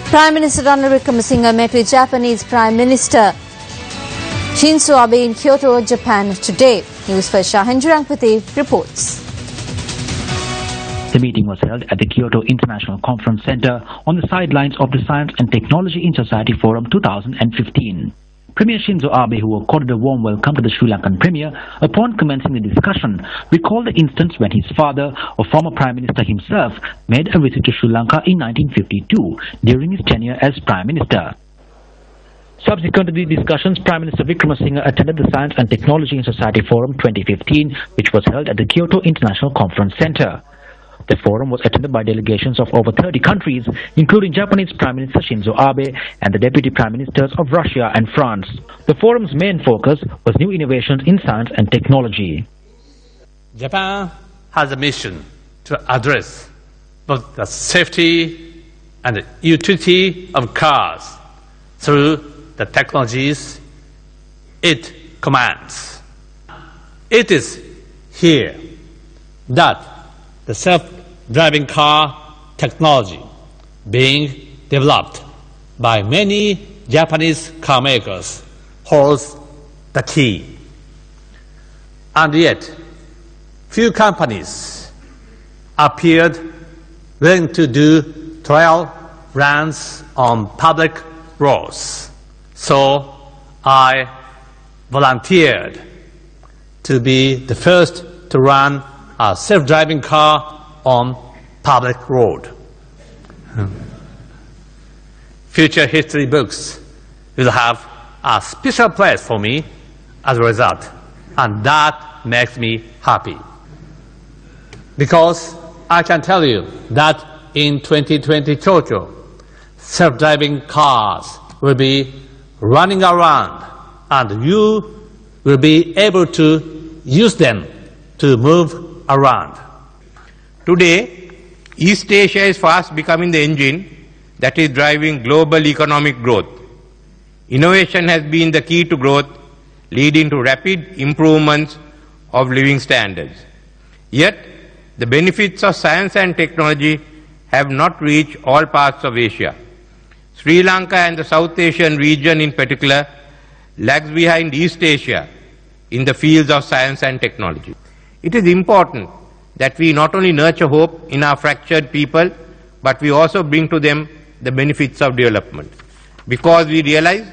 Prime Minister Ranil Wickremesinghe met with Japanese Prime Minister Shinzo Abe in Kyoto, Japan today. Newsfirst reports. The meeting was held at the Kyoto International Conference Center on the sidelines of the Science and Technology in Society Forum 2015. Premier Shinzo Abe, who accorded a warm welcome to the Sri Lankan Premier upon commencing the discussion, recalled the instance when his father, a former Prime Minister himself, made a visit to Sri Lanka in 1952 during his tenure as Prime Minister. Subsequent to these discussions, Prime Minister Wickremesinghe attended the Science and Technology in Society Forum 2015, which was held at the Kyoto International Conference Center. The forum was attended by delegations of over 30 countries, including Japanese Prime Minister Shinzo Abe and the Deputy Prime Ministers of Russia and France. The forum's main focus was new innovations in science and technology. Japan has a mission to address both the safety and the utility of cars through the technologies it commands. It is here that the self-driving car technology being developed by many Japanese car makers holds the key. And yet, few companies appeared willing to do trial runs on public roads. So I volunteered to be the first to run a self-driving car on public road. Future history books will have a special place for me as a result, and that makes me happy. Because I can tell you that in 2020 Tokyo, self-driving cars will be running around and you will be able to use them to move around. Today, East Asia is fast becoming the engine that is driving global economic growth. Innovation has been the key to growth, leading to rapid improvements of living standards. Yet, the benefits of science and technology have not reached all parts of Asia. Sri Lanka and the South Asian region in particular lags behind East Asia in the fields of science and technology. It is important that we not only nurture hope in our fractured people, but we also bring to them the benefits of development. Because we realize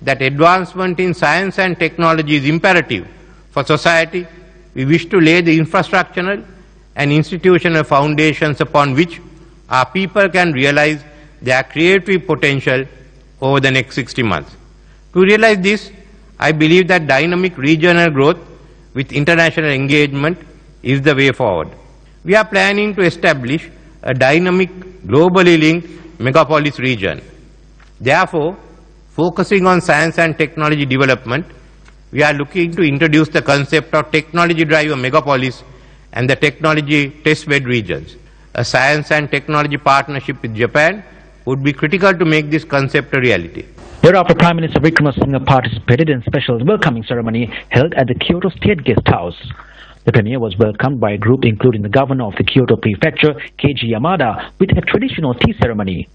that advancement in science and technology is imperative for society, we wish to lay the infrastructural and institutional foundations upon which our people can realize their creative potential over the next 60 months. To realize this, I believe that dynamic regional growth with international engagement is the way forward. We are planning to establish a dynamic, globally linked megapolis region. Therefore, focusing on science and technology development, we are looking to introduce the concept of technology-driven megapolis and the technology testbed regions. A science and technology partnership with Japan would be critical to make this concept a reality. Thereafter, Prime Minister Wickremesinghe participated in a special welcoming ceremony held at the Kyoto State Guest House. The Premier was welcomed by a group including the Governor of the Kyoto Prefecture, Keiji Yamada, with a traditional tea ceremony.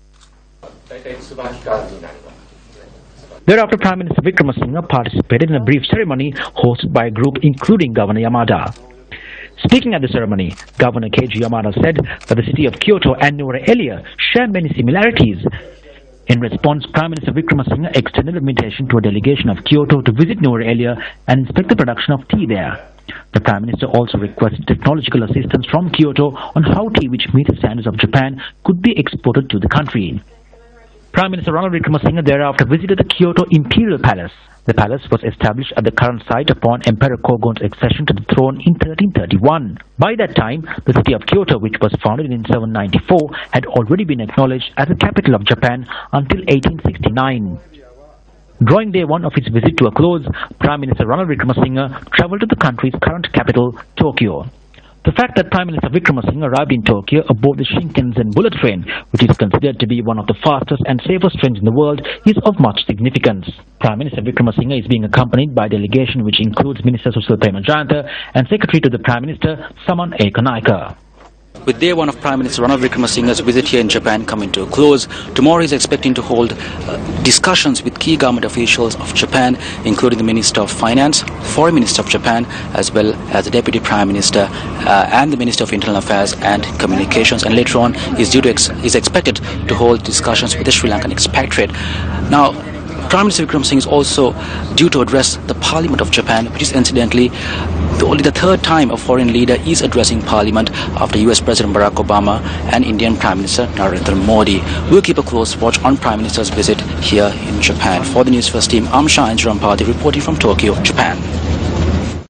Thereafter, Prime Minister Wickremesinghe participated in a brief ceremony hosted by a group including Governor Yamada. Speaking at the ceremony, Governor Keiji Yamada said that the city of Kyoto and Nuwara share many similarities. In response, Prime Minister Wickremesinghe extended an invitation to a delegation of Kyoto to visit Nuwara and inspect the production of tea there. The Prime Minister also requested technological assistance from Kyoto on how tea, which meets the standards of Japan, could be exported to the country. Prime Minister Ranil Wickremesinghe thereafter visited the Kyoto Imperial Palace. The palace was established at the current site upon Emperor Kogon's accession to the throne in 1331. By that time, the city of Kyoto, which was founded in 794, had already been acknowledged as the capital of Japan until 1869. Drawing day one of his visit to a close, Prime Minister Ranil Wickremesinghe travelled to the country's current capital, Tokyo. The fact that Prime Minister Wickremesinghe arrived in Tokyo aboard the Shinkansen bullet train, which is considered to be one of the fastest and safest trains in the world, is of much significance. Prime Minister Wickremesinghe is being accompanied by a delegation which includes Minister Susil Premajayantha and Secretary to the Prime Minister, Saman Ekanaika. With day one of Prime Minister Ranil Wickremesinghe's visit here in Japan coming to a close, tomorrow he is expecting to hold discussions with key government officials of Japan, including the Minister of Finance, Foreign Minister of Japan, as well as the Deputy Prime Minister and the Minister of Internal Affairs and Communications. And later on, is expected to hold discussions with the Sri Lankan expatriate. Now, Prime Minister Wickremesinghe is also due to address the Parliament of Japan, which is incidentally only the third time a foreign leader is addressing Parliament after US President Barack Obama and Indian Prime Minister Narendra Modi. We'll keep a close watch on Prime Minister's visit here in Japan. For the News First team, I'm Shahan Jurampati reporting from Tokyo, Japan.